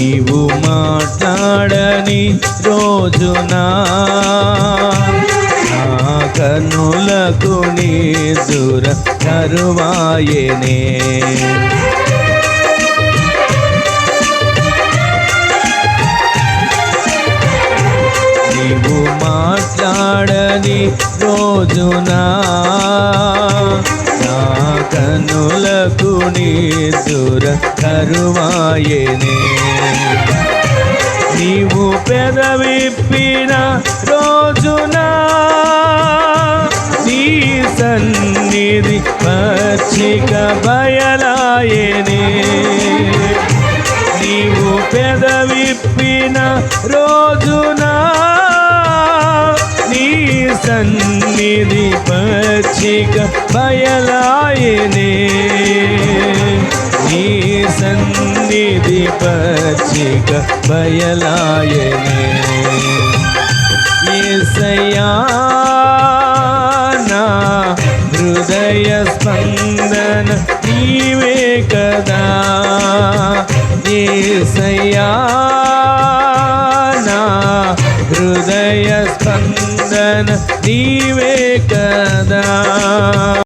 నీవు మాట్లాడని రోజునా నా కన్నులకు నీ దూర కరువాయనే. నీవు మాట్లాడని రోజునా నా కన్నులకు నీ దూర కరువాయనే. నీవు పెదవిప్పిన రోజునా నీ సన్నిధి పచ్చిక బయలాయనే. నీవు పెదవిప్పిన రోజునా నీ సన్నిధి పచ్చిక బయలాయనే. నీ సన్నిధి పచ్చిక బయలాయనే. యేసయ్యా నా హృదయ స్పందన నీవే కదా. యేసయ్యా నా హృదయ స్పందన నీవే కదా.